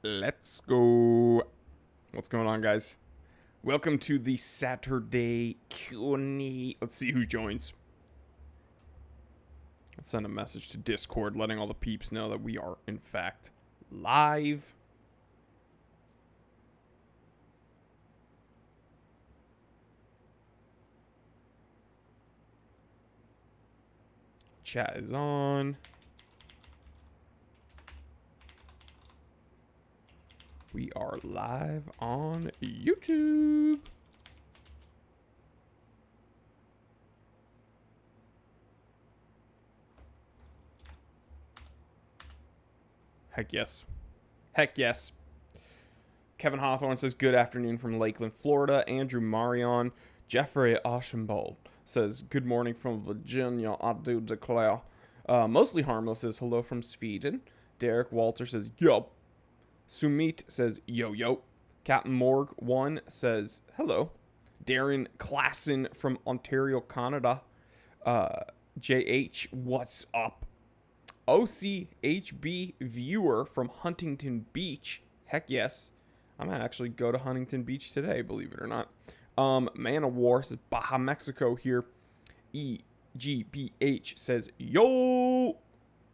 Let's go. What's going on, guys? Welcome to the Saturday Q&A. Let's see who joins. Let's send a message to Discord letting all the peeps know that we are, in fact, live. Chat is on. We are live on YouTube. Heck yes. Heck yes. Kevin Hawthorne says, good afternoon from Lakeland, Florida. Andrew Marion. Jeffrey Archambault says, good morning from Virginia, I do declare. Mostly Harmless says, hello from Sweden. Derek Walter says, yup. Sumit says, yo, yo. Captain Morg 1 says, hello. Darren Klassen from Ontario, Canada. JH, what's up? OCHB viewer from Huntington Beach. Heck yes. I might actually go to Huntington Beach today, believe it or not. Man of War says, Baja, Mexico here. EGBH says, yo.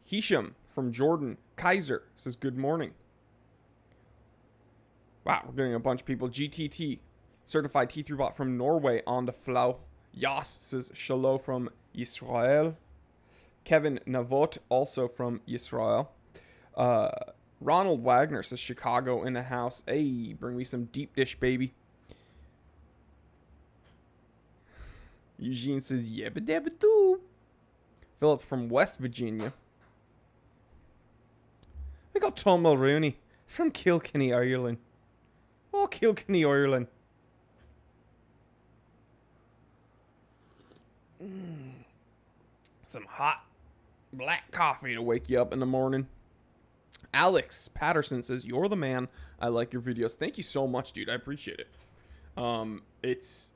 Hisham from Jordan. Kaiser says, good morning. Wow, we're getting a bunch of people. GTT, certified T3 bot from Norway on the flow. Yas says shalom from Israel. Kevin Navot, also from Israel. Ronald Wagner says Chicago in the house. Hey, bring me some deep dish, baby. Eugene says yabba dabba doo. Philip from West Virginia. We got Tom Mulrooney from Kilkenny, Ireland. Oh, Kilkenny, Ireland. Some hot black coffee to wake you up in the morning. Alex Patterson says, you're the man. I like your videos. Thank you so much, dude. I appreciate it. It's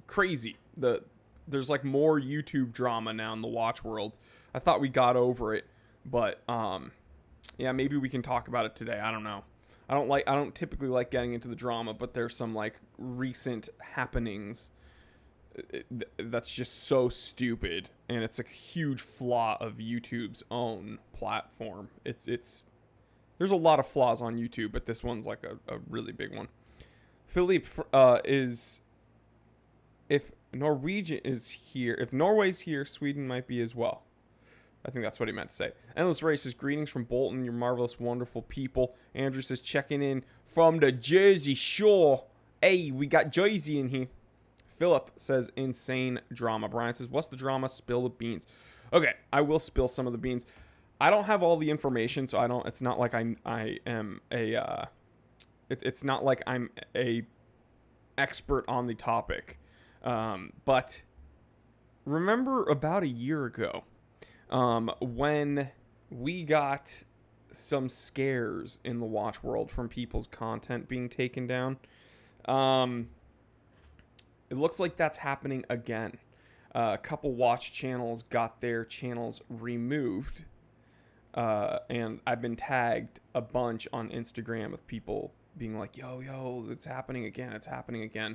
crazy. There's like more YouTube drama now in the watch world. I thought we got over it, but yeah, maybe we can talk about it today. I don't know. I don't typically like getting into the drama, but there's some like recent happenings that's just so stupid, and it's a huge flaw of YouTube's own platform. There's a lot of flaws on YouTube, but this one's like a really big one. Philippe is, if Norwegian is here, if Norway's here, Sweden might be as well. I think that's what he meant to say. Endless Race says, greetings from Bolton, you're marvelous, wonderful people. Andrew says, checking in from the Jersey Shore. Hey, we got Jersey in here. Philip says, insane drama. Brian says, what's the drama? Spill the beans. Okay, I will spill some of the beans. I don't have all the information, so it's not like it's not like I'm a expert on the topic. But remember about a year ago, when we got some scares in the watch world from people's content being taken down, it looks like that's happening again. A couple watch channels got their channels removed, and I've been tagged a bunch on Instagram with people being like, yo, it's happening again, it's happening again.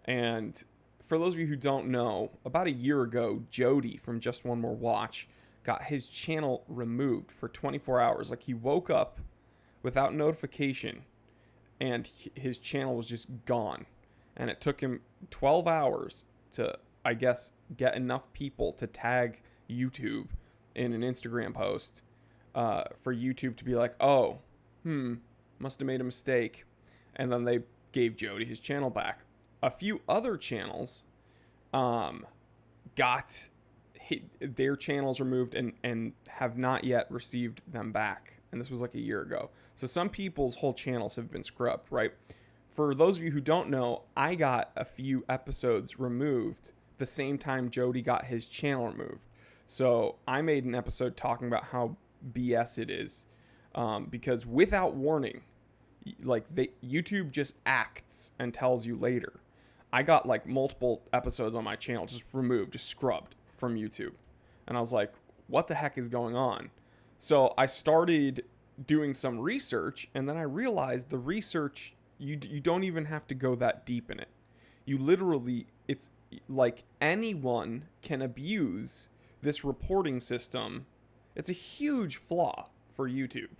And for those of you who don't know, about a year ago, Jody from Just One More Watch got his channel removed for 24 hours. Like, he woke up without notification and his channel was just gone. And it took him 12 hours to, I guess, get enough people to tag YouTube in an Instagram post for YouTube to be like, oh, must have made a mistake. And then they gave Jody his channel back. A few other channels got their channels removed and have not yet received them back. And this was like a year ago. So some people's whole channels have been scrubbed, right? For those of you who don't know, I got a few episodes removed the same time Jody got his channel removed. So I made an episode talking about how BS it is, because without warning, like YouTube just acts and tells you later. I got like multiple episodes on my channel just removed, just scrubbed from YouTube. And I was like, what the heck is going on? So I started doing some research, and then I realized the research, you don't even have to go that deep in it. You literally, it's like anyone can abuse this reporting system. It's a huge flaw for YouTube.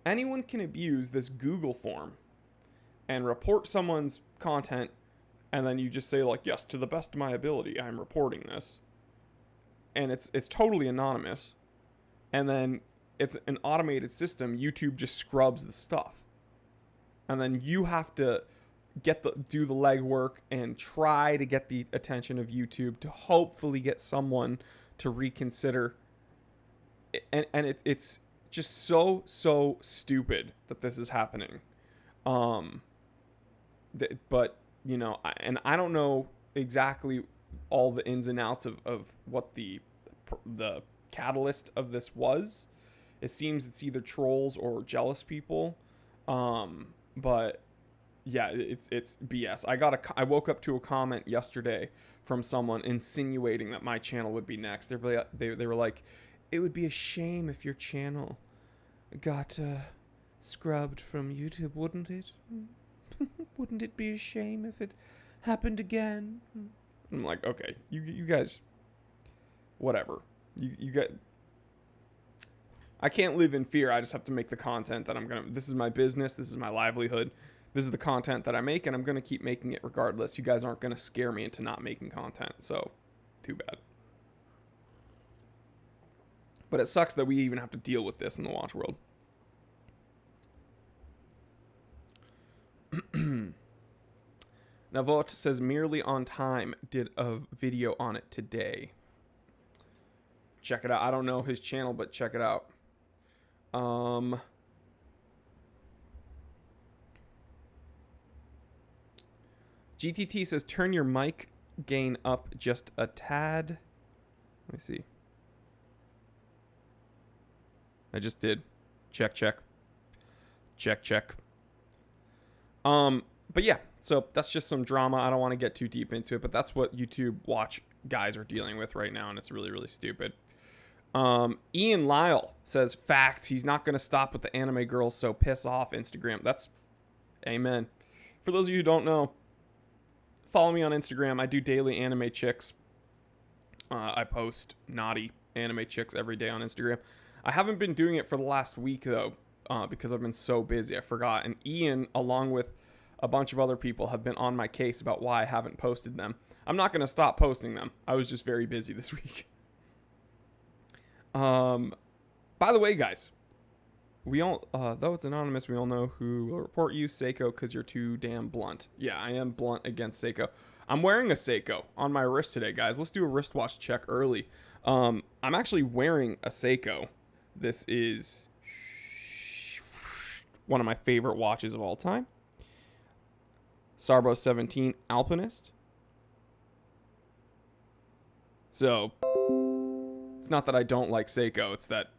Anyone can abuse this Google form and report someone's content, and then you just say like, yes, to the best of my ability, I'm reporting this. And it's totally anonymous. And then it's an automated system. YouTube just scrubs the stuff. And then you have to do the legwork and try to get the attention of YouTube to hopefully get someone to reconsider. And it's just so stupid that this is happening. But you know, I don't know exactly all the ins and outs of what the catalyst of this was. It seems it's either trolls or jealous people. But yeah, it's BS. I woke up to a comment yesterday from someone insinuating that my channel would be next. They were like, it would be a shame if your channel got scrubbed from YouTube, wouldn't it? Wouldn't it be a shame if it happened again? I'm like, okay, you guys, whatever. You get. I can't live in fear. I just have to make the content that I'm gonna. This is my business. This is my livelihood. This is the content that I make, and I'm gonna keep making it regardless. You guys aren't gonna scare me into not making content. So, too bad. But it sucks that we even have to deal with this in the watch world. Navot says merely on time did a video on it today. Check it out. I don't know his channel, but check it out. GTT says turn your mic gain up just a tad. Let me see. I just did. Check. But yeah, so that's just some drama. I don't want to get too deep into it, but that's what YouTube watch guys are dealing with right now, and it's really stupid. Ian Lyle says facts. He's not going to stop with the anime girls, so piss off Instagram. That's amen. For those of you who don't know, follow me on Instagram. I do daily anime chicks. I post naughty anime chicks every day on Instagram. I haven't been doing it for the last week though, because I've been so busy. I forgot. And Ian, along with a bunch of other people, have been on my case about why I haven't posted them. I'm not going to stop posting them. I was just very busy this week. By the way, guys, we all, though it's anonymous, we all know who will report you, Seiko, because you're too damn blunt. Yeah, I am blunt against Seiko. I'm wearing a Seiko on my wrist today, guys. Let's do a wristwatch check early. I'm actually wearing a Seiko. This is one of my favorite watches of all time. Sarbo 17 Alpinist. So, it's not that I don't like Seiko, it's that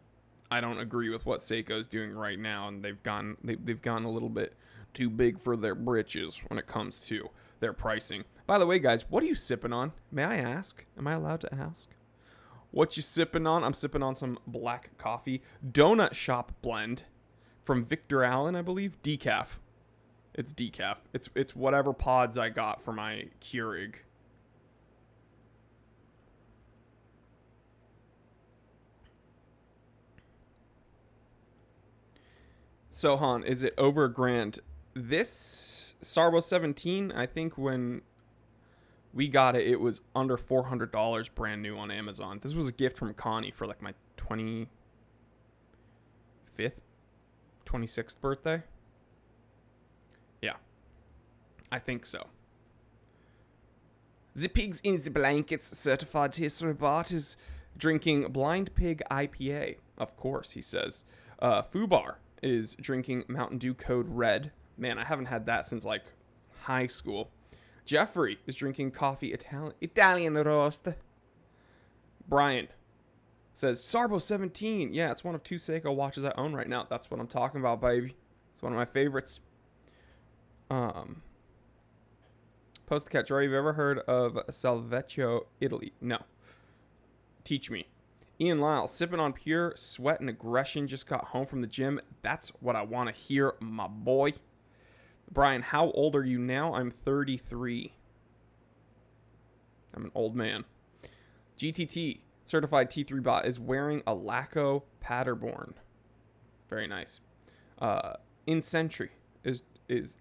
I don't agree with what Seiko's doing right now, and they've gone a little bit too big for their britches when it comes to their pricing. By the way, guys, what are you sipping on? May I ask? Am I allowed to ask? What you sipping on? I'm sipping on some black coffee. Donut Shop blend from Victor Allen, I believe. Decaf. It's decaf. It's whatever pods I got for my Keurig. So, Han, is it over $1,000? This Sarbo 17, I think when we got it, it was under $400 brand new on Amazon. This was a gift from Connie for like my 25th, 26th birthday. Yeah, I think so. The pigs in the blankets, certified history bot, is drinking Blind Pig IPA. Of course, he says. Fubar is drinking Mountain Dew Code Red. Man, I haven't had that since like high school. Jeffrey is drinking coffee Italian roast. Brian says Sarbo 17. Yeah, it's one of 2 Seiko watches I own right now. That's what I'm talking about, baby. It's one of my favorites. Post-cat Jory, have you ever heard of Salvecchio, Italy? No. Teach me. Ian Lyle, sipping on pure sweat and aggression. Just got home from the gym. That's what I want to hear, my boy. Brian, how old are you now? I'm 33. I'm an old man. GTT, certified T3 bot, is wearing a Laco Paderborn. Very nice. Incentry is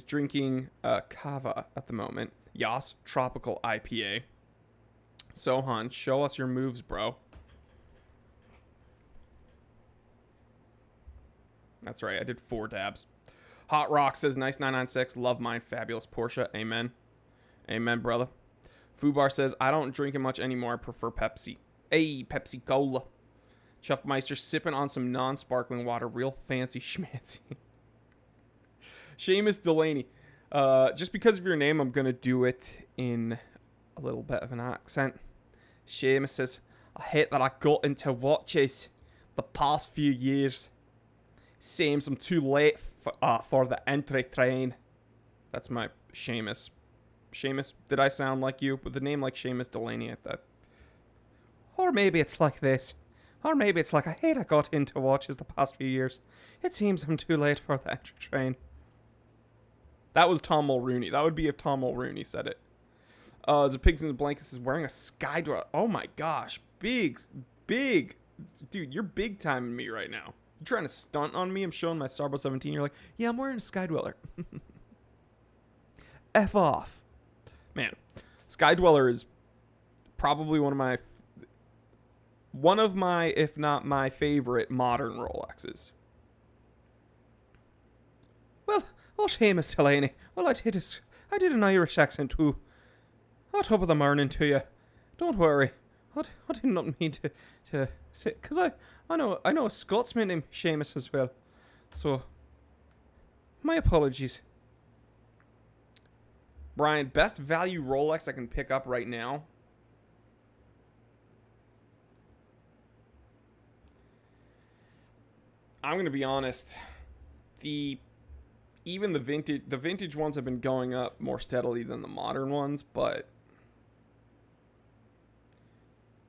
drinking Cava at the moment. Yas, tropical IPA. Sohan, show us your moves, bro. That's right, I did 4 dabs. Hot Rock says, nice 996, love mine, fabulous Porsche. Amen. Amen, brother. Fubar says, I don't drink it much anymore, I prefer Pepsi. Hey, Pepsi Cola. Chuffmeister sipping on some non-sparkling water, real fancy schmancy. Seamus Delaney. Just because of your name, I'm going to do it in a little bit of an accent. Seamus says, I hate that I got into watches the past few years. Seems I'm too late for the entry train. That's my Seamus. Seamus, did I sound like you? With a name like Seamus Delaney at that. Or maybe it's like this. Or maybe it's like, I hate I got into watches the past few years. It seems I'm too late for the entry train. That was Tom Mulrooney. That would be if Tom Mulrooney said it. The Pigs in the Blankets is wearing a Sky Dweller. Oh my gosh. Big. Dude, you're big timing me right now. You trying to stunt on me? I'm showing my Starbo 17. You're like, yeah, I'm wearing a Sky Dweller. F off. Man, Sky Dweller is probably one of my, if not my favorite modern Rolexes. Well, Seamus Delaney. Well, I did an Irish accent too. On top of the morning to you. Don't worry. I did not mean to say, because I know a Scotsman named Seamus as well. So, my apologies. Brian, best value Rolex I can pick up right now. I'm going to be honest. Even the vintage ones have been going up more steadily than the modern ones, but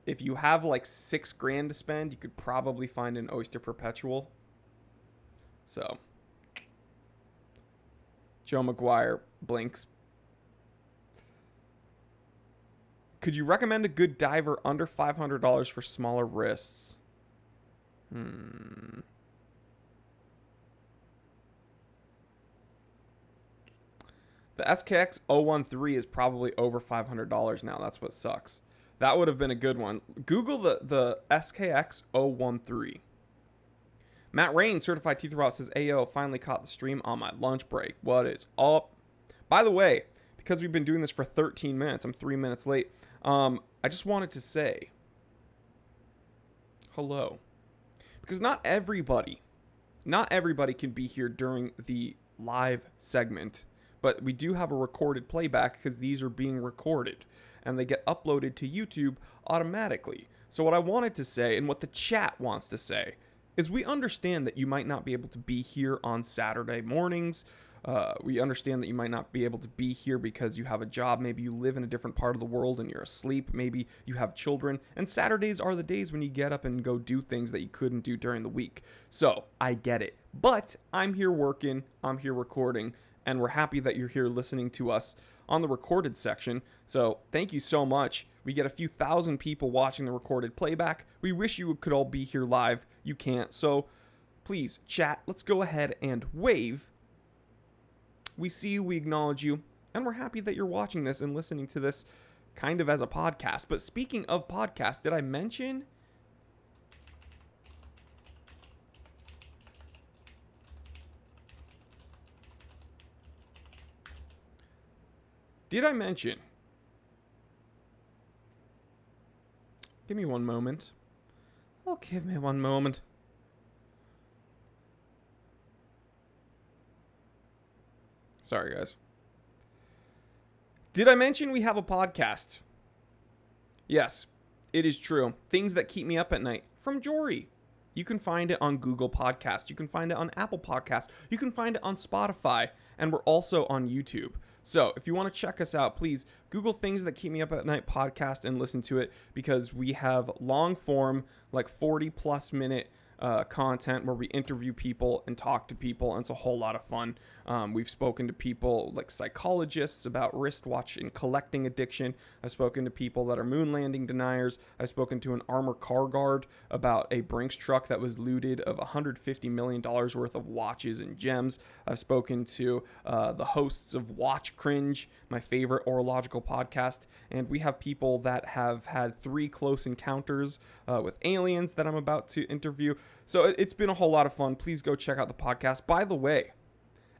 if you have like $6,000 to spend, you could probably find an Oyster Perpetual. So, Joe McGuire blinks. Could you recommend a good diver under $500 for smaller wrists? The SKX 013 is probably over $500 now. That's what sucks. That would have been a good one. Google the SKX 013. Matt Rain, certified teeth rot, says, Ayo, finally caught the stream on my lunch break. What is up? By the way, because we've been doing this for 13 minutes, I'm 3 minutes late. I just wanted to say hello. Because not everybody can be here during the live segment. But we do have a recorded playback because these are being recorded and they get uploaded to YouTube automatically. So what I wanted to say and what the chat wants to say is we understand that you might not be able to be here on Saturday mornings. We understand that you might not be able to be here because you have a job. Maybe you live in a different part of the world and you're asleep. Maybe you have children. And Saturdays are the days when you get up and go do things that you couldn't do during the week. So I get it. But I'm here working. I'm here recording. And we're happy that you're here listening to us on the recorded section. So thank you so much. We get a few thousand people watching the recorded playback. We wish you could all be here live. You can't. So please, chat, let's go ahead and wave. We see you, we acknowledge you, and we're happy that you're watching this and listening to this kind of as a podcast. But speaking of podcasts, did I mention... Give me one moment. Oh, give me one moment. Sorry, guys. Did I mention we have a podcast? Yes, it is true. Things that keep me up at night from Jory. You can find it on Google Podcasts. You can find it on Apple Podcasts. You can find it on Spotify. And we're also on YouTube. So if you want to check us out, please Google Things That Keep Me Up at Night podcast and listen to it, because we have long form, like 40 plus minute content where we interview people and talk to people, and it's a whole lot of fun. We've spoken to people like psychologists about wristwatch and collecting addiction. I've spoken to people that are moon landing deniers. I've spoken to an armor car guard about a Brinks truck that was looted of $150 million worth of watches and gems. I've spoken to the hosts of Watch Cringe, my favorite orological podcast, and we have people that have had 3 close encounters with aliens that I'm about to interview. So it's been a whole lot of fun. Please go check out the podcast. By the way,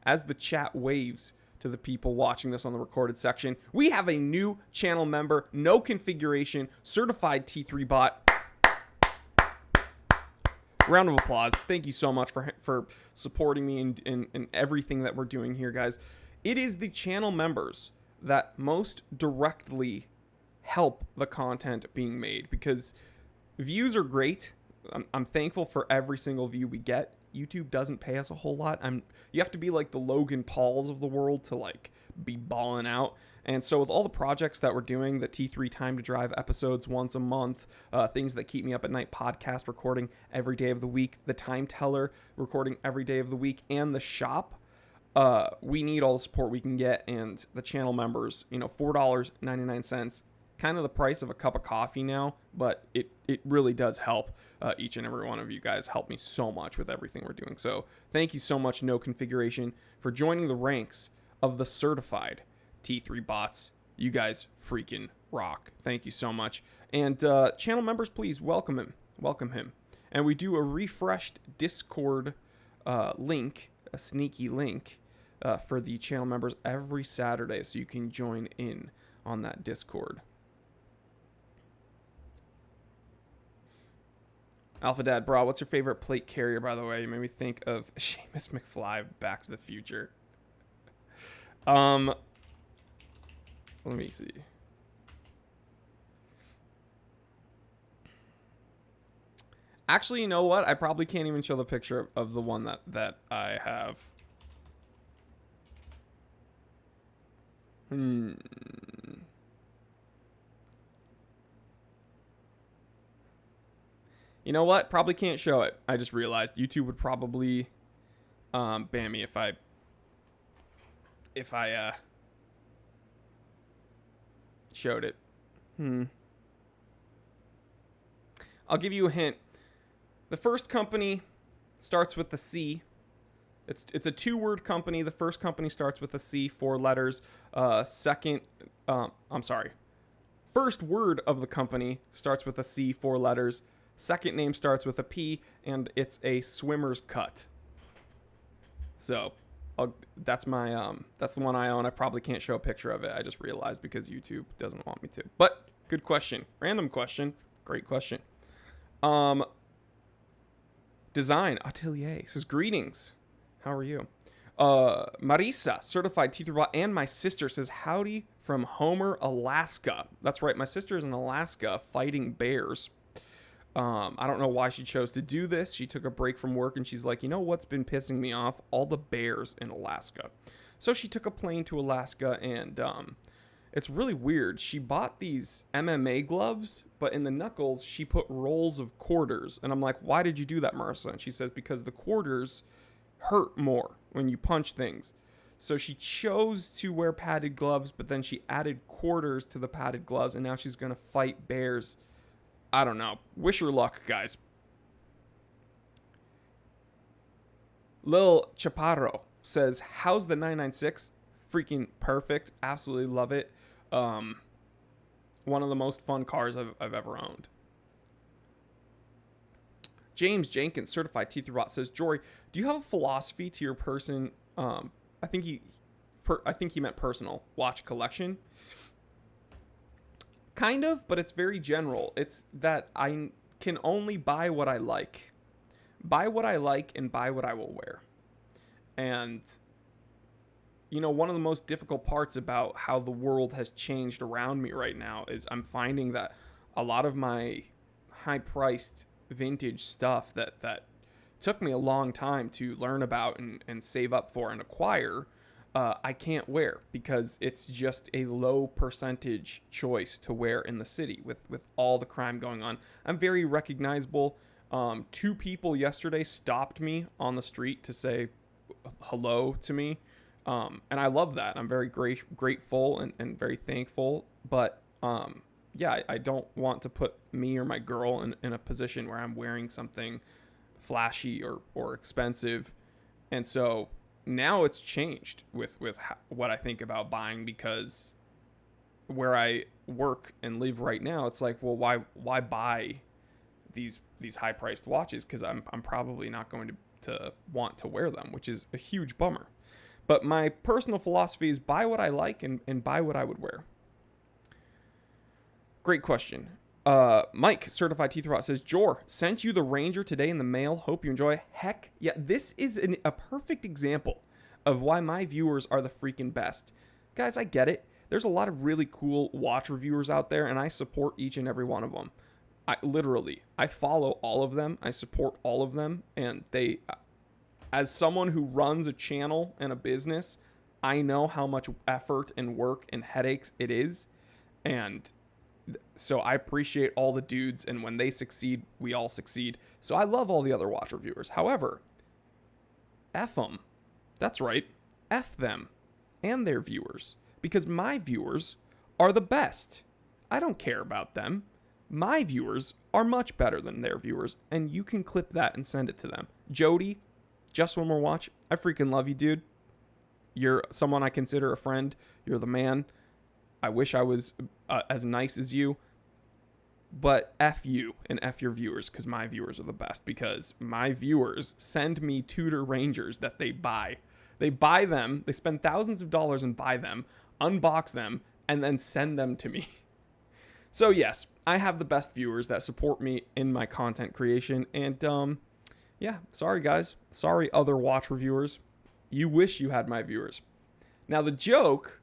as the chat waves to the people watching this on the recorded section, we have a new channel member, no configuration, certified T3 bot. Round of applause. Thank you so much for supporting me in everything that we're doing here, guys. It is the channel members that most directly help the content being made, because views are great. I'm thankful for every single view we get. YouTube doesn't pay us a whole lot. You have to be like the Logan Pauls of the world to like be balling out. And so with all the projects that we're doing, the T3 Time to Drive episodes once a month, Things That Keep Me Up at Night podcast recording every day of the week, the Time Teller recording every day of the week, and the shop, we need all the support we can get. And the channel members, $4.99, kind of the price of a cup of coffee now, but it really does help. Each and every one of you guys help me so much with everything we're doing. So thank you so much, No Configuration, for joining the ranks of the certified T3 bots. You guys freaking rock. Thank you so much. And channel members, please welcome him. And we do a refreshed Discord link, a sneaky link for the channel members every Saturday, so you can join in on that Discord. Alpha Dad, bro, what's your favorite plate carrier, by the way? You made me think of Seamus McFly, Back to the Future. Let me see. Actually, you know what? I probably can't even show the picture of the one that I have. You know what? Probably can't show it. I just realized YouTube would probably ban me if I showed it. I'll give you a hint. The first company starts with the C. It's a 2-word company. The first company starts with a C, 4 letters. First word of the company starts with a C, 4 letters. Second name starts with a P, and it's a swimmer's cut. So that's my that's the one I own. I probably can't show a picture of it. I just realized because YouTube doesn't want me to. But good question. Random question. Great question. Design Atelier says, greetings. How are you? Marisa, certified T3 bot, and my sister says, howdy from Homer, Alaska. That's right. My sister is in Alaska fighting bears. I don't know why she chose to do this. She took a break from work and she's like, you know what's been pissing me off? All the bears in Alaska. So she took a plane to Alaska, and it's really weird. She bought these MMA gloves, but in the knuckles, she put rolls of quarters. And I'm like, why did you do that, Marissa? And she says, because the quarters hurt more when you punch things. So she chose to wear padded gloves, but then she added quarters to the padded gloves, and now she's going to fight bears. I don't know. Wish her luck, guys. Lil Chaparro says, how's the 996? Freaking perfect. Absolutely love it. One of the most fun cars I've ever owned. James Jenkins, certified T3 bot, says, Jory, do you have a philosophy to your person? I think he meant personal watch collection. Kind of, but it's very general. It's that I can only buy what I like. Buy what I like and buy what I will wear. And, one of the most difficult parts about how the world has changed around me right now is I'm finding that a lot of my high-priced vintage stuff that took me a long time to learn about and save up for and acquire, I can't wear because it's just a low percentage choice to wear in the city with all the crime going on. I'm very recognizable. 2 people yesterday stopped me on the street to say hello to me. And I love that. I'm very grateful and very thankful. But yeah, I don't want to put me or my girl in a position where I'm wearing something flashy or expensive. And so now it's changed with what I think about buying, because where I work and live right now, it's like, well, why buy these high priced watches? Because I'm probably not going to want to wear them, which is a huge bummer. But my personal philosophy is buy what I like and buy what I would wear. Great question. Mike, Certified Teeth Rot, says, Jor, sent you the Ranger today in the mail. Hope you enjoy. Heck, yeah, this is a perfect example of why my viewers are the freaking best. Guys, I get it. There's a lot of really cool watch reviewers out there, and I support each and every one of them. I follow all of them. I support all of them, and they, as someone who runs a channel and a business, I know how much effort and work and headaches it is, and so I appreciate all the dudes, and when they succeed, we all succeed. So I love all the other watch reviewers. However, F them. That's right. F them and their viewers, because my viewers are the best. I don't care about them. My viewers are much better than their viewers, and you can clip that and send it to them. Jody, just one more watch. I freaking love you, dude. You're someone I consider a friend. You're the man. I wish I was as nice as you, but F you and F your viewers, because my viewers are the best, because my viewers send me Tudor Rangers that they buy. They buy them, they spend thousands of dollars and buy them, unbox them, and then send them to me. So yes, I have the best viewers that support me in my content creation, and yeah, sorry guys. Sorry other watch reviewers. You wish you had my viewers. Now the joke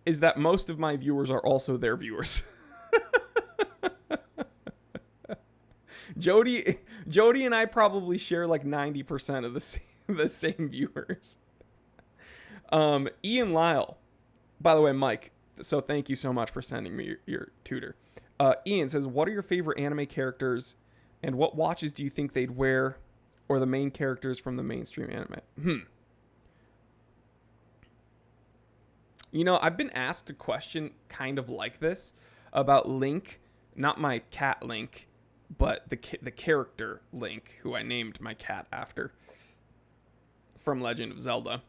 is that most of my viewers are also their viewers. Jody and I probably share like 90% of the same viewers. Ian Lyle, by the way, Mike, so thank you so much for sending me your tutor. Ian says, what are your favorite anime characters and what watches do you think they'd wear, or the main characters from the mainstream anime? You know, I've been asked a question kind of like this about Link, not my cat Link, but the character Link, who I named my cat after, from Legend of Zelda.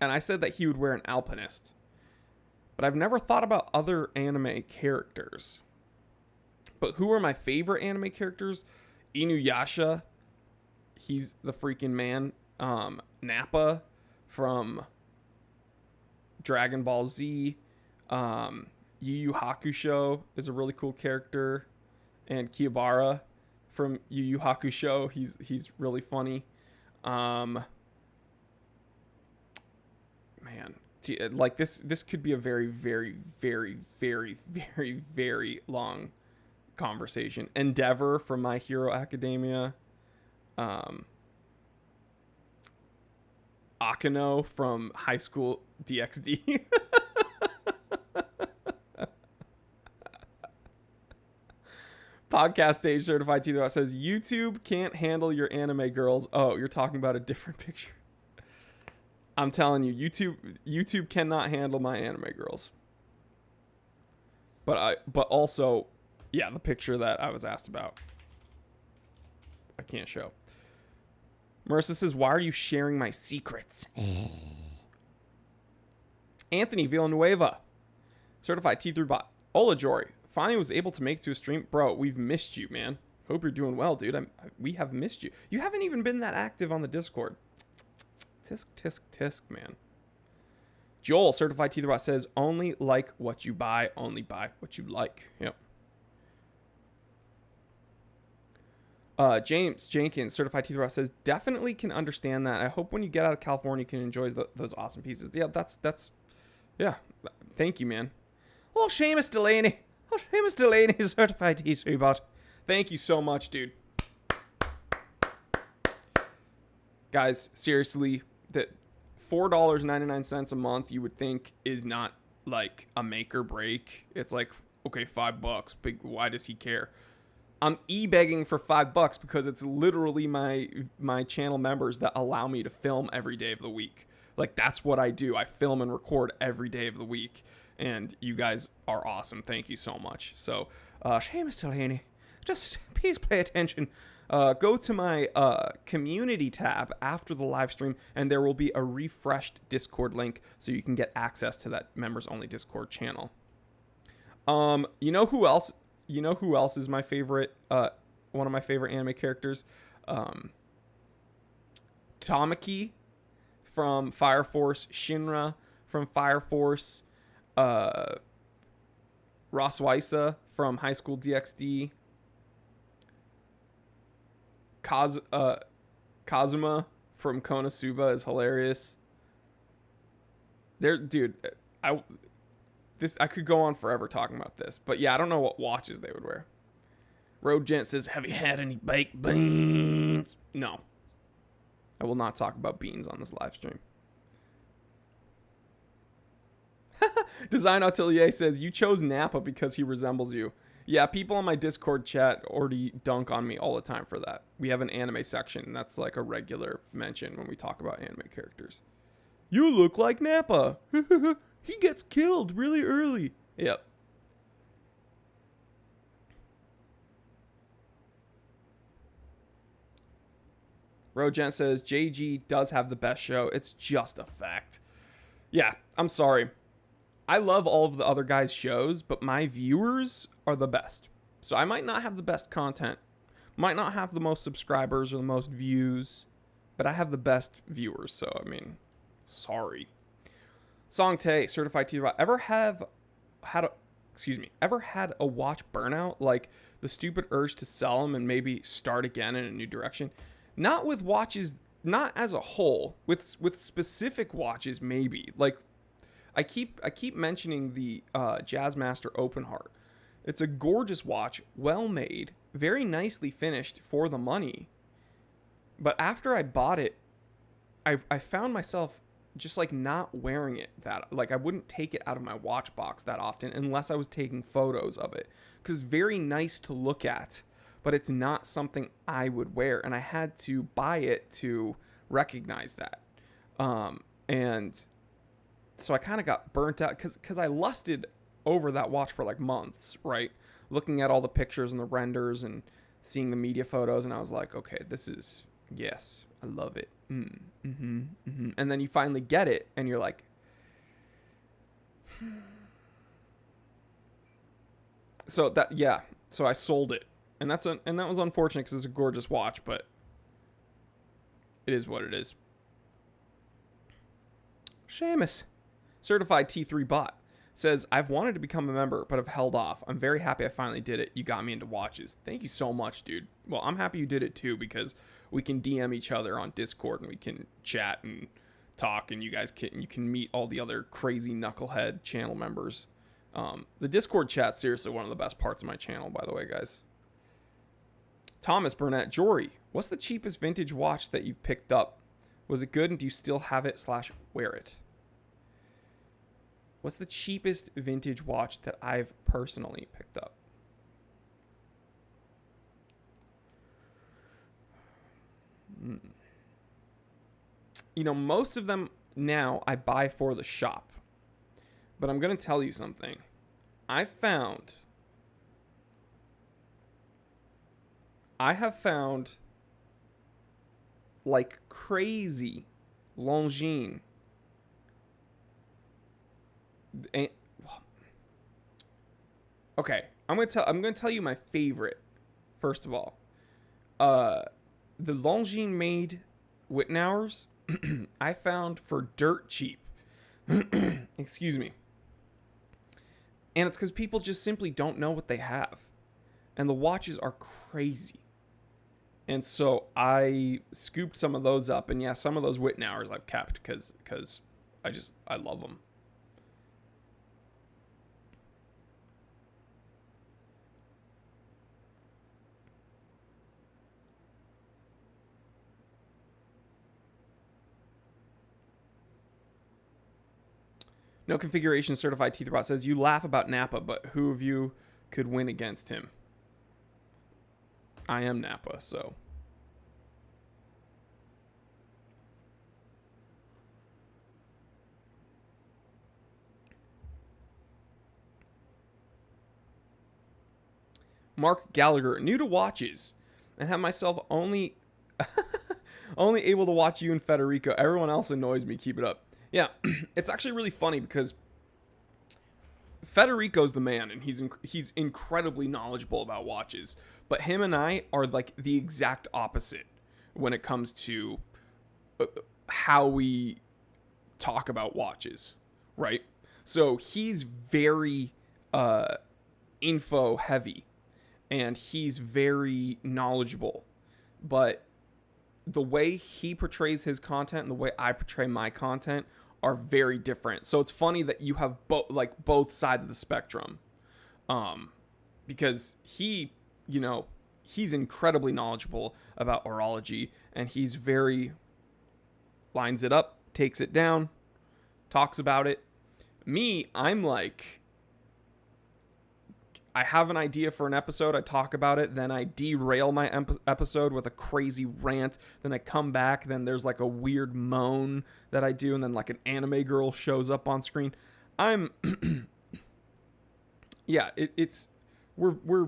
And I said that he would wear an alpinist. But I've never thought about other anime characters. But who are my favorite anime characters? Inuyasha. He's the freaking man. Nappa from Dragon Ball Z. Yu Yu Hakusho is a really cool character. And Kiabara from Yu Yu Hakusho. He's really funny. Man, like this could be a very, very, very, very, very, very long conversation. Endeavor from My Hero Academia. Akano from High School DxD. Podcast Stage Certified Teeth says YouTube can't handle your anime girls. Oh, you're talking about a different picture. I'm telling you, YouTube cannot handle my anime girls. But also, yeah, the picture that I was asked about, I can't show. Marissa says, why are you sharing my secrets? Anthony Villanueva, Certified T3 Bot. Ola Jory, finally was able to make it to a stream. Bro, we've missed you, man. Hope you're doing well, dude. We have missed you. You haven't even been that active on the Discord. Tisk, tisk, tisk, man. Joel, Certified Teeth Bot, says, only like what you buy, only buy what you like. Yep. James Jenkins, Certified Teeth Bot, says, definitely can understand that. I hope when you get out of California, you can enjoy those awesome pieces. Yeah, that's, yeah. Thank you, man. Oh, Seamus Delaney, Certified Teeth Bot. Thank you so much, dude. Guys, seriously, that $4.99 a month you would think is not like a make or break. It's like, okay, $5. Big, why does he care? I'm e-begging for $5 because it's literally my channel members that allow me to film every day of the week. Like, that's what I do. I film and record every day of the week, and you guys are awesome. Thank you so much. So, Seamus Delaney, just please pay attention. Go to my community tab after the live stream, and there will be a refreshed Discord link so you can get access to that members only Discord channel. You know who else? You know who else is my favorite? One of my favorite anime characters, Tamaki from Fire Force, Shinra from Fire Force, Roswaisa from High School DxD, Kazuma from Konosuba is hilarious. Dude, I could go on forever talking about this, but yeah, I don't know what watches they would wear. Road Gent says, "Have you had any baked beans?" No, I will not talk about beans on this live stream. Design Atelier says, "You chose Nappa because he resembles you." Yeah, people on my Discord chat already dunk on me all the time for that. We have an anime section, and that's like a regular mention when we talk about anime characters. You look like Nappa. He gets killed really early. Yep. Rogent says, JG does have the best show. It's just a fact. Yeah, I'm sorry. I love all of the other guys' shows, but my viewers are the best. So I might not have the best content, might not have the most subscribers or the most views, but I have the best viewers. So, I mean, sorry. Song Tae, certified TV. Ever had a watch burnout? Like the stupid urge to sell them and maybe start again in a new direction? Not with watches, not as a whole. With specific watches, maybe. Like, I keep mentioning the Jazzmaster Open Heart. It's a gorgeous watch, well made, very nicely finished for the money. But after I bought it, I found myself just like not wearing it that, like, I wouldn't take it out of my watch box that often unless I was taking photos of it, because it's very nice to look at, but it's not something I would wear, and I had to buy it to recognize that. And so I kind of got burnt out because I lusted over that watch for like months, right? Looking at all the pictures and the renders and seeing the media photos, and I was like, okay, this is, yes, I love it. And then you finally get it, and you're like, so I sold it, and that was unfortunate because it's a gorgeous watch, but it is what it is. Seamus, certified T3 bot, says, I've wanted to become a member, but have held off. I'm very happy I finally did it. You got me into watches. Thank you so much, dude. Well, I'm happy you did it too, because we can DM each other on Discord, and we can chat and talk, and you can meet all the other crazy knucklehead channel members. The Discord chat's seriously one of the best parts of my channel, by the way, guys. Thomas Burnett, Jory, what's the cheapest vintage watch that you've picked up? Was it good, and do you still have it / wear it? What's the cheapest vintage watch that I've personally picked up? You know, most of them now I buy for the shop. But I'm going to tell you something. I have found like crazy Longines. Okay, I'm gonna tell you my favorite. First of all, the Longines made Wittenauers I found for dirt cheap. Excuse me. And it's because people just simply don't know what they have, and the watches are crazy. And so I scooped some of those up, and yeah, some of those Wittenauers I've kept because I love them. No configuration certified teeth robot says you laugh about Napa, but who of you could win against him? I am Napa, so. Mark Gallagher, new to watches, and have myself only only able to watch you and Federico. Everyone else annoys me. Keep it up. Yeah, it's actually really funny because Federico's the man, and he's incredibly knowledgeable about watches. But him and I are like the exact opposite when it comes to how we talk about watches, right? So he's very info heavy, and he's very knowledgeable, but the way he portrays his content and the way I portray my content are very different. So it's funny that you have both sides of the spectrum, because he's incredibly knowledgeable about horology, and he's very lines it up, takes it down, talks about it. Me, I'm like, I have an idea for an episode, I talk about it, then I derail my episode with a crazy rant, then I come back, then there's like a weird moan that I do, and then like an anime girl shows up on screen. I'm yeah, we're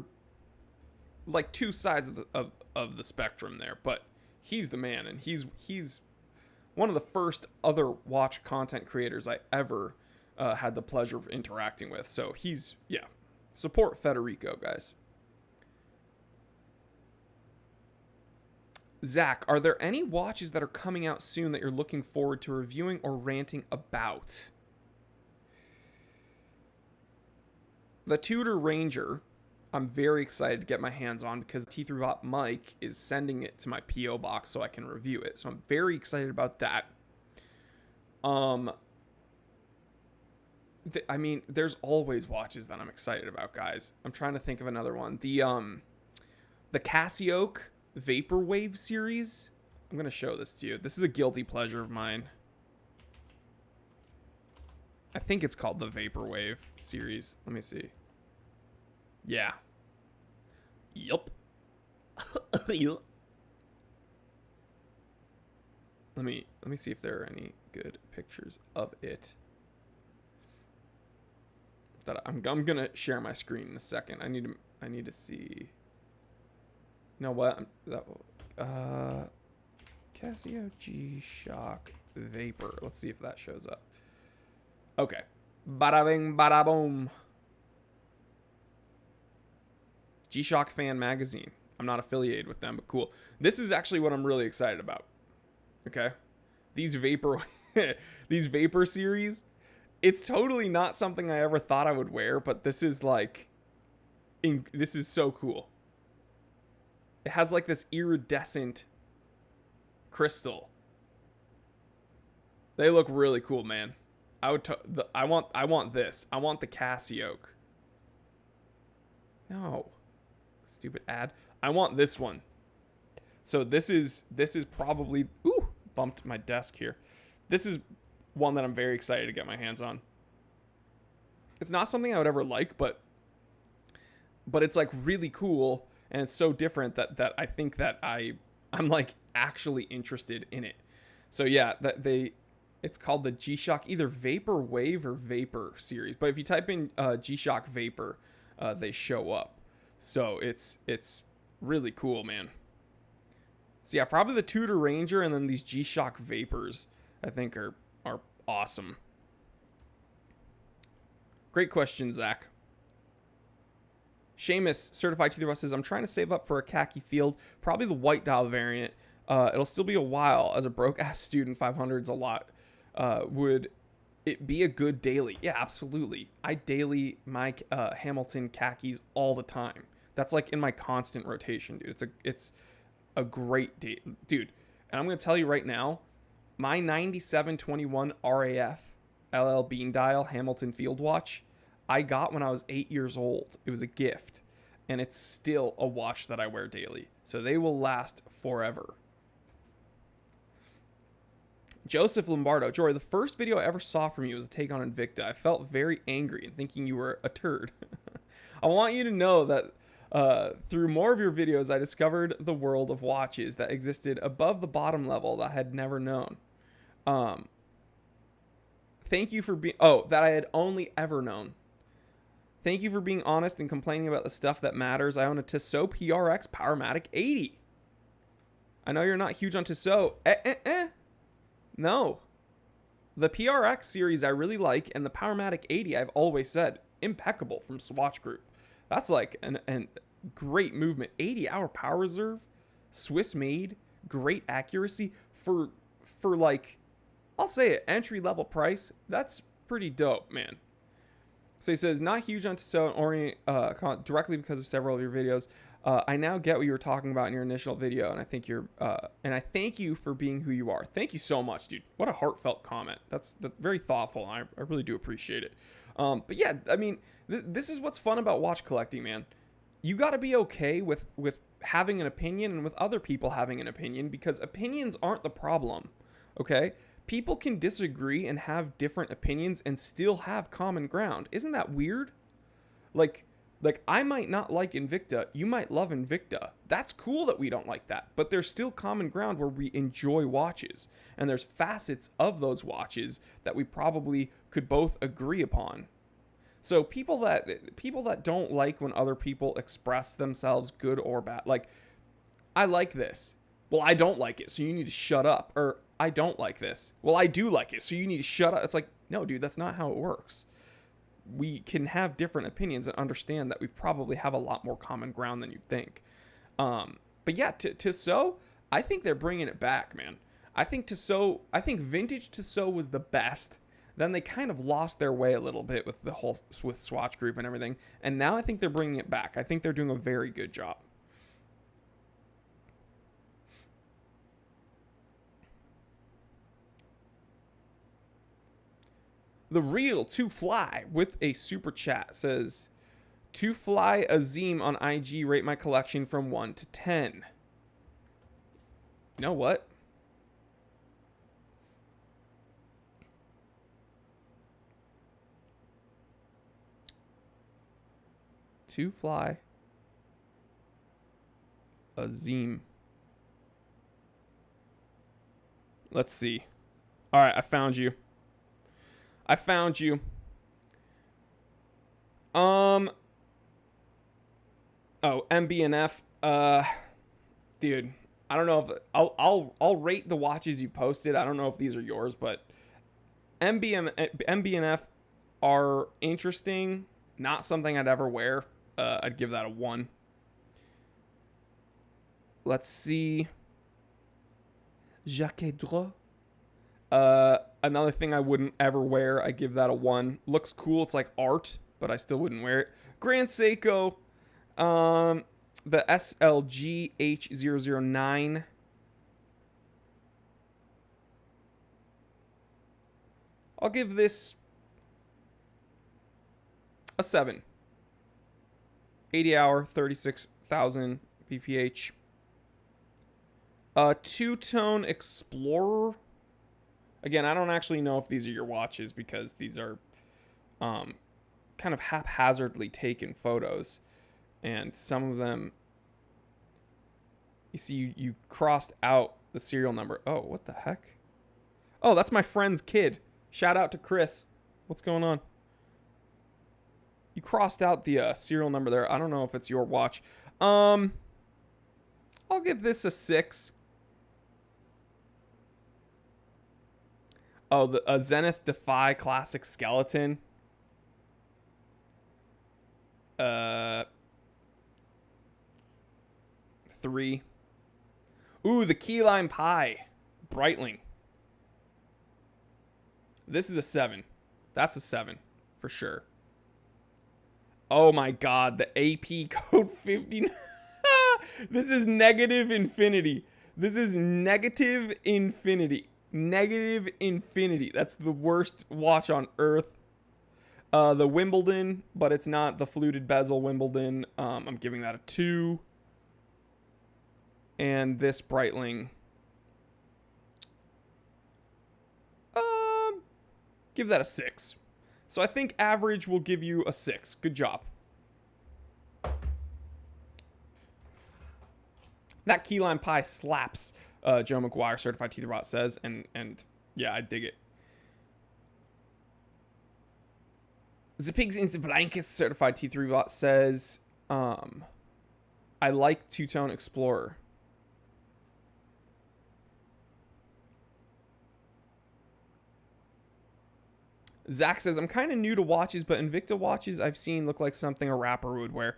like two sides of the spectrum there, but he's the man, and he's one of the first other watch content creators I ever had the pleasure of interacting with. So he's, yeah. Support Federico, guys. Zach, are there any watches that are coming out soon that you're looking forward to reviewing or ranting about? The Tudor Ranger, I'm very excited to get my hands on because Teeth Robot Mike is sending it to my P.O. box so I can review it. So I'm very excited about that. I mean, there's always watches that I'm excited about, guys. I'm trying to think of another one. The Cassio Vaporwave series. I'm going to show this to you. This is a guilty pleasure of mine. I think it's called the Vaporwave series. Let me see. Yeah. Yup. Yup. Let me see if there are any good pictures of it. That I'm gonna share my screen in a second. I need to see. You know what? Cassio G-Shock Vapor. Let's see if that shows up. Okay. Bada bing, bada boom. G-Shock Fan Magazine. I'm not affiliated with them, but cool. This is actually what I'm really excited about. Okay, these vapor series. It's totally not something I ever thought I would wear, but this is like, this is so cool. It has like this iridescent crystal. They look really cool, man. I want this. I want the Cassio. No, stupid ad. I want this one. So this is probably, ooh, bumped my desk here. This is one that I'm very excited to get my hands on. It's not something I would ever like, but it's like really cool, and it's so different that I think that I'm like actually interested in it. So yeah, it's called the G-Shock either Vapor Wave or Vapor series. But if you type in G-Shock Vapor, they show up. So it's really cool, man. So yeah, probably the Tudor Ranger and then these G-Shock Vapors I think are awesome. Great question, Zach. Seamus, certified to the says, I'm trying to save up for a khaki field, probably the white dial variant. It'll still be a while. As a broke-ass student, 500's a lot. Would it be a good daily? Yeah, absolutely. I daily my Hamilton khakis all the time. That's like in my constant rotation, dude. It's a great day, dude. And I'm going to tell you right now, my 9721 RAF LL Bean Dial Hamilton Field Watch, I got when I was 8 years old. It was a gift, and it's still a watch that I wear daily. So they will last forever. Joseph Lombardo, Jory, the first video I ever saw from you was a take on Invicta. I felt very angry and thinking you were a turd. I want you to know that through more of your videos, I discovered the world of watches that existed above the bottom level that I had never known. Thank you for being, that I had only ever known. Thank you for being honest and complaining about the stuff that matters. I own a Tissot PRX Powermatic 80. I know you're not huge on Tissot. No. The PRX series I really like, and the Powermatic 80, I've always said, impeccable from Swatch Group. That's like an great movement. 80-hour power reserve, Swiss made, great accuracy for like, I'll say it, entry level price. That's pretty dope, man. So he says, not huge on Tissot directly because of several of your videos. I now get what you were talking about in your initial video, and I think and I thank you for being who you are. Thank you so much, dude. What a heartfelt comment. That's very thoughtful. I really do appreciate it. But yeah, I mean, this is what's fun about watch collecting, man. You got to be okay with having an opinion and with other people having an opinion, because opinions aren't the problem. Okay. People can disagree and have different opinions and still have common ground. Isn't that weird? Like I might not like Invicta. You might love Invicta. That's cool that we don't like that. But there's still common ground where we enjoy watches. And there's facets of those watches that we probably could both agree upon. So people that don't like when other people express themselves good or bad, like, I like this. Well, I don't like it, so you need to shut up. Or, I don't like this. Well, I do like it, so you need to shut up. It's like, no, dude, that's not how it works. We can have different opinions and understand that we probably have a lot more common ground than you think. But yeah, Tissot, I think they're bringing it back, man. I think vintage Tissot was the best. Then they kind of lost their way a little bit with Swatch Group and everything. And now I think they're bringing it back. I think they're doing a very good job. The real To Fly with a super chat says, To Fly Azim on IG, rate my collection from 1 to 10. You know what? To Fly Azim. Let's see. All right, I found you. Oh, MBNF. Dude, I don't know if I'll rate the watches you posted. I don't know if these are yours, but MBNF are interesting. Not something I'd ever wear. I'd give that a 1. Let's see. Jacques Dreux. Another thing I wouldn't ever wear, I give that a 1. Looks cool, it's like art, but I still wouldn't wear it. Grand Seiko, the SLG H009. I'll give this a 7. 80-hour, 36,000 BPH. Two-tone Explorer. Again, I don't actually know if these are your watches because these are kind of haphazardly taken photos. And some of them, you see, you crossed out the serial number. Oh, what the heck? Oh, that's my friend's kid. Shout out to Chris. What's going on? You crossed out the serial number there. I don't know if it's your watch. I'll give this a 6. Oh, the Zenith Defy Classic Skeleton. 3. Ooh, the Key Lime Pie. Breitling. This is a 7. That's a 7 for sure. Oh my god, the AP code 59. This is negative infinity. This is negative infinity. Negative infinity. That's the worst watch on earth. The Wimbledon, but it's not the fluted bezel Wimbledon. I'm giving that a 2. And this Breitling, Give that a 6. So I think average will give you a 6. Good job. That key lime pie slaps, Joe McGuire, Certified Teeth Rot says, and yeah, I dig it. The Pigs in the Blankets, Certified T3 Bot says, I like Two-Tone Explorer. Zach says, I'm kind of new to watches, but Invicta watches I've seen look like something a rapper would wear.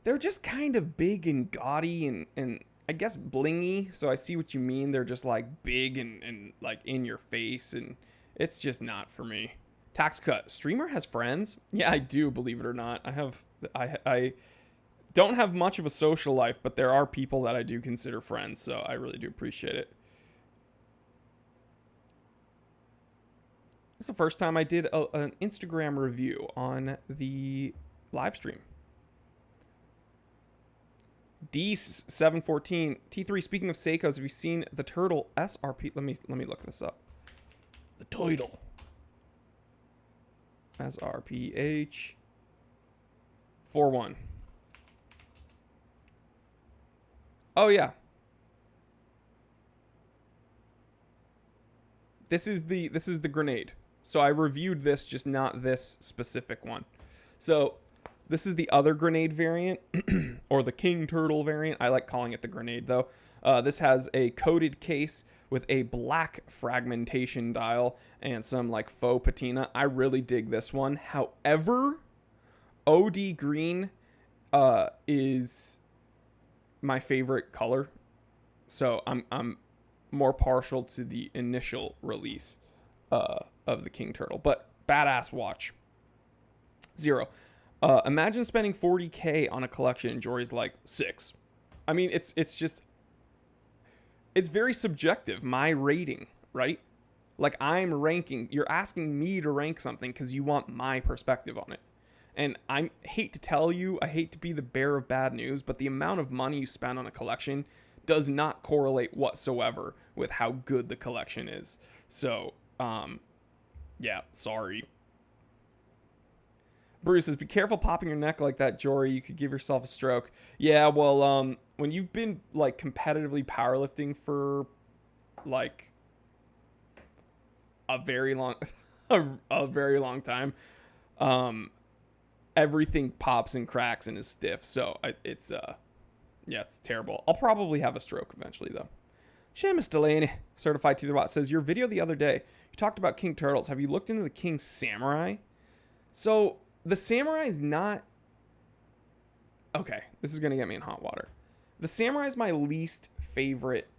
They're just kind of big and gaudy and I guess blingy, so I see what you mean. They're just like big and like in your face, and it's just not for me. Tax cut. Streamer has friends? Yeah, I do, believe it or not. I don't have much of a social life, but there are people that I do consider friends, so I really do appreciate it. It's the first time I did an Instagram review on the live stream. D714 T3. Speaking of Seikos, have you seen the Turtle SRP? Let me look this up. The Turtle SRPH 41. Oh yeah. This is the grenade. So I reviewed this, just not this specific one. So this is the other grenade variant, or the King Turtle variant. I like calling it the grenade, though. This has a coated case with a black fragmentation dial and some, like, faux patina. I really dig this one. However, OD green is my favorite color. So I'm more partial to the initial release of the King Turtle. But badass watch. 0. Imagine spending $40K on a collection and Jory's like 6. I mean, it's very subjective, my rating, right? Like, I'm ranking, you're asking me to rank something because you want my perspective on it. And I hate to tell you, I hate to be the bearer of bad news, but the amount of money you spend on a collection does not correlate whatsoever with how good the collection is. So, yeah, sorry. Bruce says, be careful popping your neck like that, Jory. You could give yourself a stroke. Yeah, well, when you've been, like, competitively powerlifting for, like, a very long, a very long time, everything pops and cracks and is stiff. So, it's terrible. I'll probably have a stroke eventually, though. Seamus Delaney, Certified Teeth Robot, says, your video the other day, you talked about King Turtles. Have you looked into the King Samurai? So, the Samurai is not... Okay, this is going to get me in hot water. The Samurai is my least favorite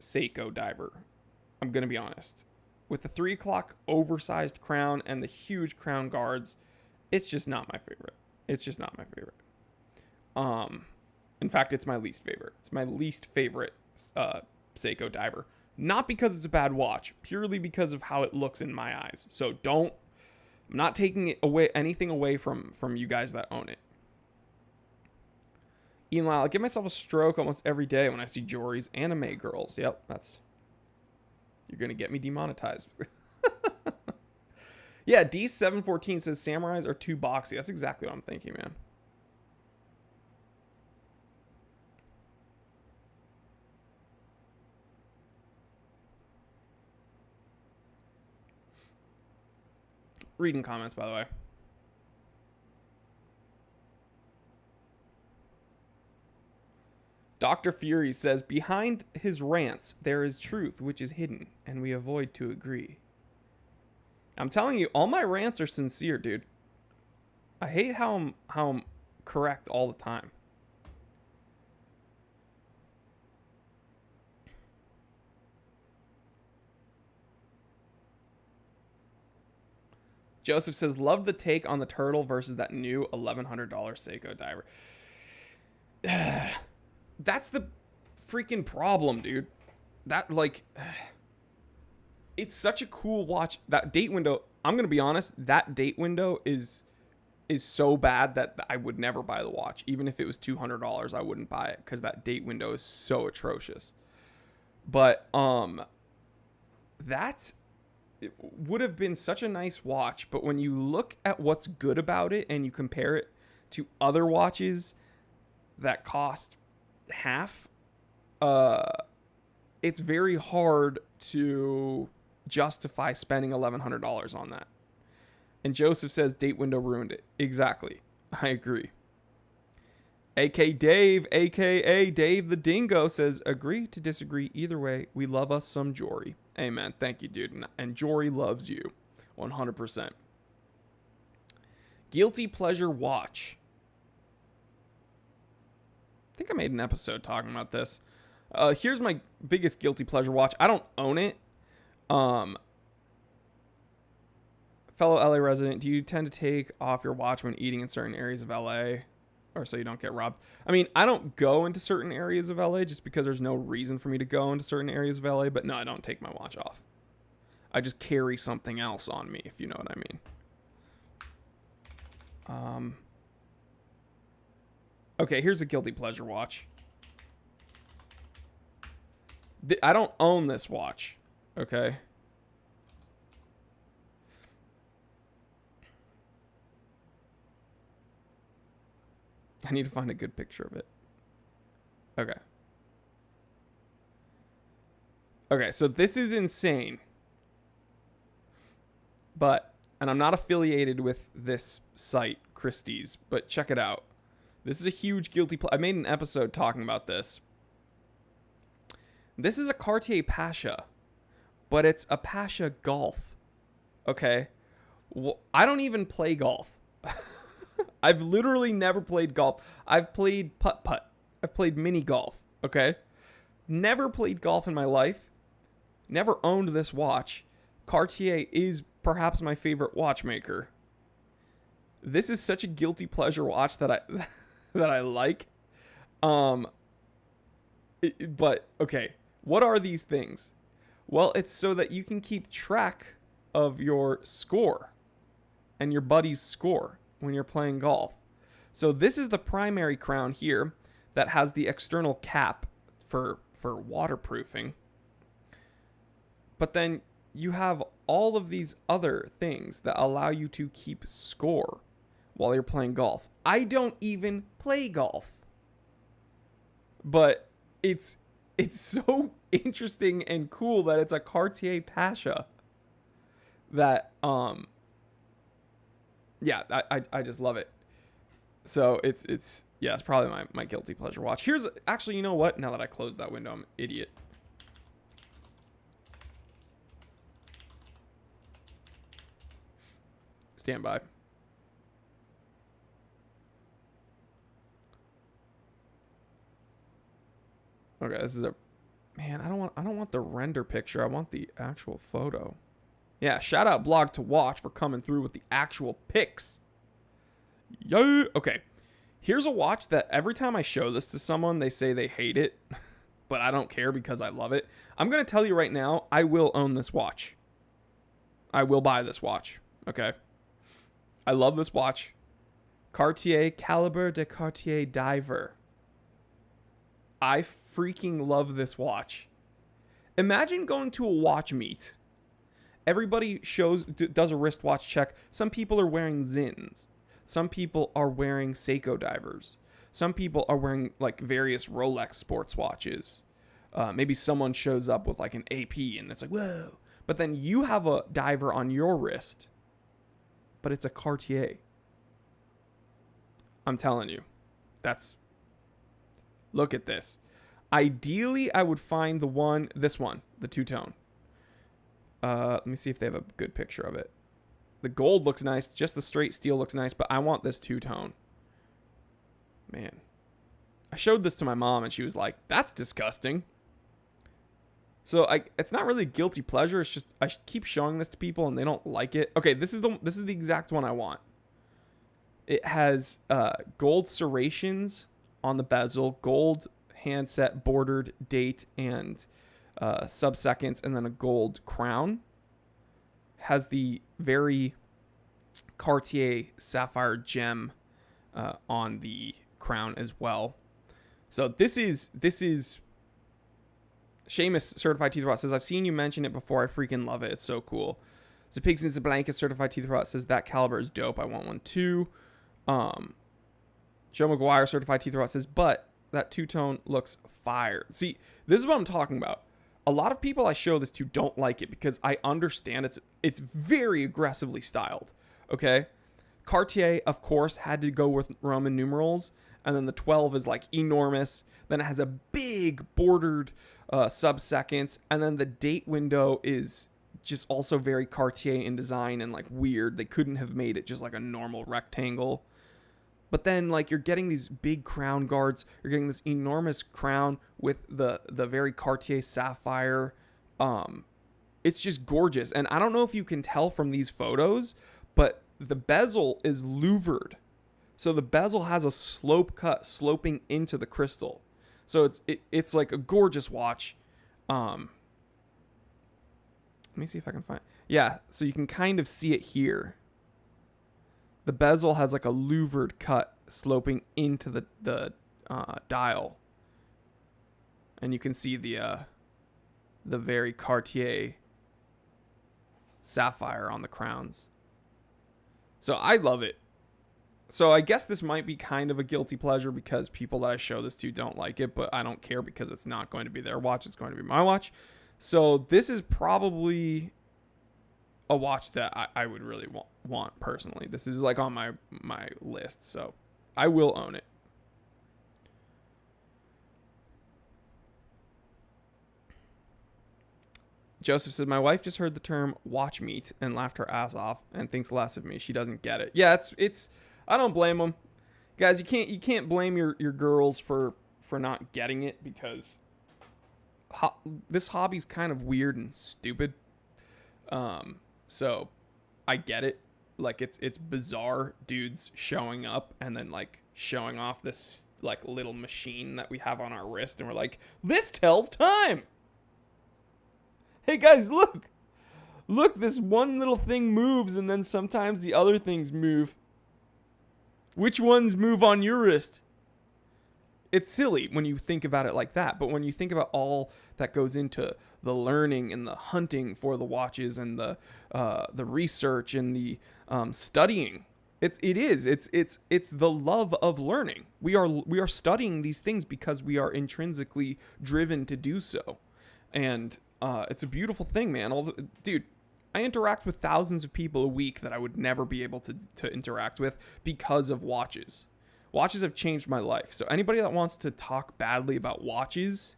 Seiko diver. I'm going to be honest. With the 3 o'clock oversized crown and the huge crown guards, it's just not my favorite. It's just not my favorite. In fact, it's my least favorite. It's my least favorite Seiko diver. Not because it's a bad watch, purely because of how it looks in my eyes. So I'm not taking it away, anything away from you guys that own it. Ian Lyle, I give myself a stroke almost every day when I see Jory's anime girls. Yep, you're going to get me demonetized. Yeah, D714 says samurais are too boxy. That's exactly what I'm thinking, man. Reading comments, by the way. Dr. Fury says, behind his rants, there is truth, which is hidden, and we avoid to agree. I'm telling you, all my rants are sincere, dude. I hate how I'm correct all the time. Joseph says, love the take on the turtle versus that new $1,100 Seiko diver. That's the freaking problem, dude. That, like, it's such a cool watch. That date window, I'm going to be honest, that date window is so bad that I would never buy the watch. Even if it was $200, I wouldn't buy it because that date window is so atrocious. But, that's it would have been such a nice watch, but when you look at what's good about it and you compare it to other watches that cost half, it's very hard to justify spending $1,100 on that. And Joseph says date window ruined it. Exactly. I agree. AK Dave, aka Dave the Dingo, says agree to disagree either way. We love us some Jory. Amen. Thank you, dude. And Jory loves you 100%. Guilty pleasure watch. I think I made an episode talking about this. Here's my biggest guilty pleasure watch. I don't own it. Fellow LA resident, do you tend to take off your watch when eating in certain areas of LA, or so you don't get robbed? I mean, I don't go into certain areas of LA just because there's no reason for me to go into certain areas of LA, but no, I don't take my watch off. I just carry something else on me, if you know what I mean. Okay, here's a guilty pleasure watch. I don't own this watch, okay? I need to find a good picture of it. Okay. Okay, so this is insane. And I'm not affiliated with this site, Christie's, but check it out. This is a huge guilty pleasure. I made an episode talking about this. This is a Cartier Pasha, but it's a Pasha Golf. Okay? Well, I don't even play golf. I've literally never played golf. I've played putt-putt. I've played mini golf, okay? Never played golf in my life. Never owned this watch. Cartier is perhaps my favorite watchmaker. This is such a guilty pleasure watch that I like. But okay, what are these things? Well, it's so that you can keep track of your score and your buddy's score when you're playing golf. So this is the primary crown here that has the external cap for waterproofing. But then you have all of these other things that allow you to keep score while you're playing golf. I don't even play golf. But it's so interesting and cool that it's a Cartier Pasha that yeah, I just love it. So it's probably my guilty pleasure watch. Here's actually, you know what? Now that I closed that window, I'm an idiot. Stand by. Okay, this is a man. I don't want the render picture. I want the actual photo. Yeah, shout out Blog to Watch for coming through with the actual pics. Yeah. Okay. Here's a watch that every time I show this to someone, they say they hate it, but I don't care because I love it. I'm going to tell you right now, I will own this watch. I will buy this watch. Okay. I love this watch. Cartier Calibre de Cartier Diver. I freaking love this watch. Imagine going to a watch meet. Everybody does a wristwatch check. Some people are wearing Zins. Some people are wearing Seiko divers. Some people are wearing like various Rolex sports watches. Maybe someone shows up with like an AP and it's like, whoa. But then you have a diver on your wrist, but it's a Cartier. I'm telling you, look at this. Ideally, I would find this one, the two-tone. Let me see if they have a good picture of it. The gold looks nice. Just the straight steel looks nice, but I want this two-tone. Man. I showed this to my mom, and she was like, that's disgusting. So it's not really guilty pleasure. It's just I keep showing this to people, and they don't like it. Okay, this is the exact one I want. It has gold serrations on the bezel, gold handset bordered date and sub-seconds, and then a gold crown. Has the very Cartier sapphire gem on the crown as well. So this is Seamus Certified Teeth Rot says, I've seen you mention it before. I freaking love it. It's so cool. So Pigs Into Blanket Certified Teeth Rot says, that caliber is dope. I want one too. Joe McGuire Certified Teeth Rot says, but that two-tone looks fire. See, this is what I'm talking about. A lot of people I show this to don't like it because I understand it's very aggressively styled. Okay? Cartier, of course, had to go with Roman numerals. And then the 12 is like enormous. Then it has a big bordered sub-seconds. And then the date window is just also very Cartier in design and like weird. They couldn't have made it just like a normal rectangle. But then like you're getting these big crown guards. You're getting this enormous crown with the very Cartier sapphire. It's just gorgeous. And I don't know if you can tell from these photos, but the bezel is louvered. So the bezel has a slope cut sloping into the crystal. So it's like a gorgeous watch. Let me see if I can find. Yeah, so you can kind of see it here. The bezel has like a louvered cut sloping into the dial. And you can see the very Cartier sapphire on the crowns. So I love it. So I guess this might be kind of a guilty pleasure because people that I show this to don't like it, but I don't care because it's not going to be their watch. It's going to be my watch. So this is probably a watch that I would really want personally. This is like on my list, so I will own it. Joseph said, my wife just heard the term watch meat and laughed her ass off and thinks less of me. She doesn't get it. Yeah, it's I don't blame them. Guys, you can't blame your girls for not getting it because this hobby's kind of weird and stupid. So I get it. Like it's bizarre dudes showing up and then like showing off this like little machine that we have on our wrist and we're like, this tells time. Hey guys, look, this one little thing moves and then sometimes the other things move. Which ones move on your wrist? It's silly when you think about it like that, but when you think about all that goes into the learning and the hunting for the watches and the research and the studying, it's the love of learning. We are studying these things because we are intrinsically driven to do so, and it's a beautiful thing, man. Dude, I interact with thousands of people a week that I would never be able to interact with because of watches. Watches have changed my life. So anybody that wants to talk badly about watches,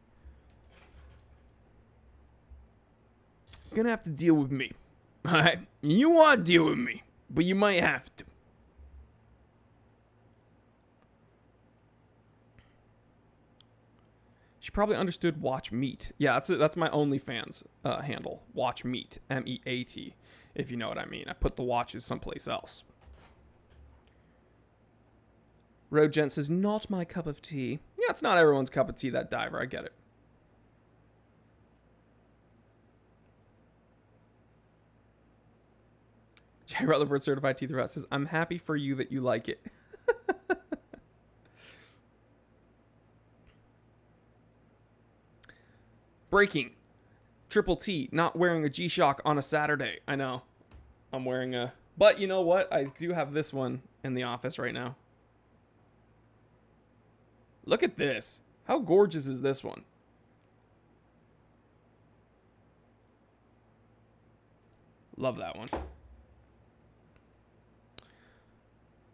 gonna have to deal with me. All right? You want to deal with me, but you might have to. She probably understood watch meat. Yeah, that's my OnlyFans handle. Watch meat, MEAT, if you know what I mean. I put the watches someplace else. Road Gent says, not my cup of tea. Yeah, it's not everyone's cup of tea, that diver. I get it. Jay Rutherford Certified Teeth Rot says, I'm happy for you that you like it. Breaking. Triple T, not wearing a G-Shock on a Saturday. I know. I'm wearing a... But you know what? I do have this one in the office right now. Look at this. How gorgeous is this one? Love that one.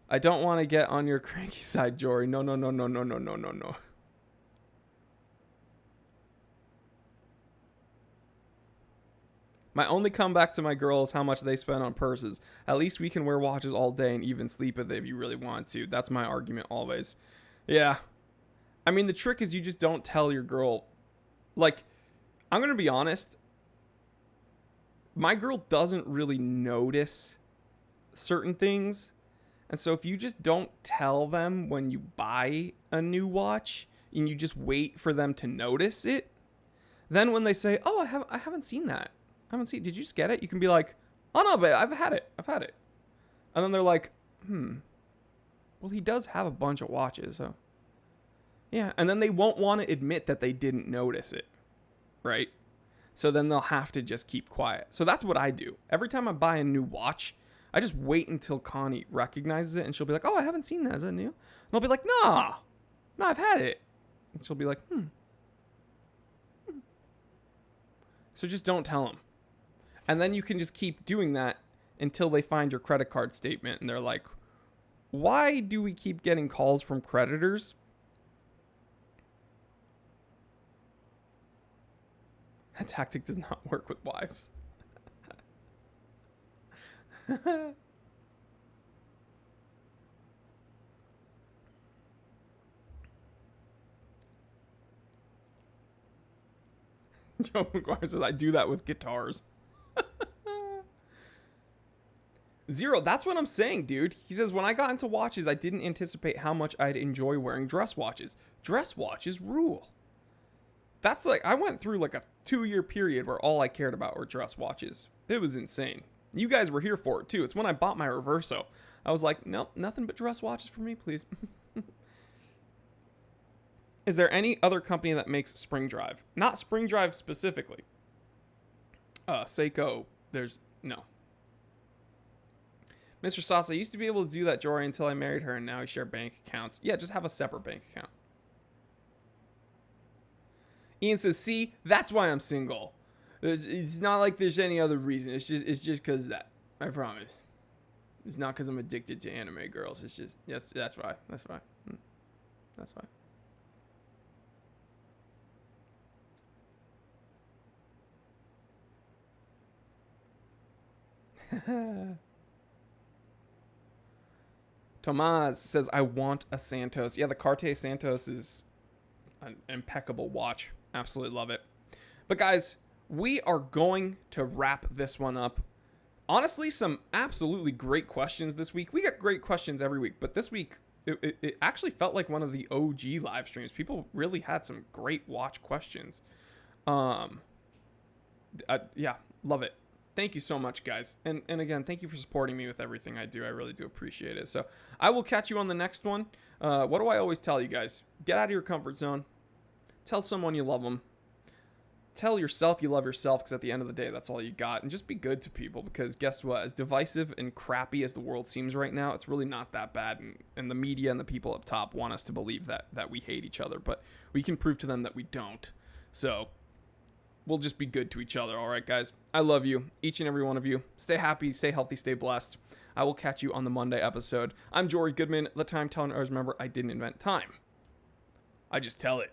I don't want to get on your cranky side, Jory. No. My only comeback to my girl is how much they spend on purses. At least we can wear watches all day and even sleep with it if you really want to. That's my argument always. Yeah. I mean, the trick is you just don't tell your girl. Like, I'm going to be honest. My girl doesn't really notice certain things. And so if you just don't tell them when you buy a new watch and you just wait for them to notice it, then when they say, oh, I haven't seen that. Did you just get it? You can be like, oh no, babe, I've had it. And then they're like, well, he does have a bunch of watches, so. Yeah, and then they won't want to admit that they didn't notice it. right? So then they'll have to just keep quiet. So that's what I do. Every time I buy a new watch, I just wait until Connie recognizes it, and she'll be like, "Oh, I haven't seen that. Is that new?" And I'll be like, "Nah, no, I've had it." And she'll be like, So just don't tell them. And then you can just keep doing that until they find your credit card statement, and they're like, "Why do we keep getting calls from creditors?" That tactic does not work with wives. Joe McGuire says, "I do that with guitars." Zero, that's what I'm saying, dude. He says, "When I got into watches, I didn't anticipate how much I'd enjoy wearing dress watches. Dress watches rule." That's like, I went through like a 2-year period where all I cared about were dress watches. It was insane. You guys were here for it too. It's when I bought my Reverso. I was like, nope, nothing but dress watches for me, please. Is there any other company that makes spring drive? Not spring drive specifically. Seiko, there's no. Mr. Sauce, I used to be able to do that, Jory, until I married her, and now we share bank accounts. Yeah, just have a separate bank account. Ian says, "See, that's why I'm single. It's not like there's any other reason. It's just because of that. I promise. It's not because I'm addicted to anime girls. It's just, yes, that's why. That's why. That's why." Tomas says, "I want a Santos." Yeah, the Cartier Santos is an impeccable watch. Absolutely love it. But guys, we are going to wrap this one up. Honestly, some absolutely great questions this week. We get great questions every week, but this week, it actually felt like one of the OG live streams. People really had some great watch questions. Yeah, love it. Thank you so much, guys. And again, thank you for supporting me with everything I do. I really do appreciate it. So I will catch you on the next one. What do I always tell you guys? Get out of your comfort zone. Tell someone you love them. Tell yourself you love yourself, because at the end of the day, that's all you got. And just be good to people, because guess what? As divisive and crappy as the world seems right now, it's really not that bad. And the media and the people up top want us to believe that we hate each other. But we can prove to them that we don't. So we'll just be good to each other. All right, guys? I love you, each and every one of you. Stay happy, stay healthy, stay blessed. I will catch you on the Monday episode. I'm Jory Goodman, the Time Telling. Always remember, I didn't invent time. I just tell it.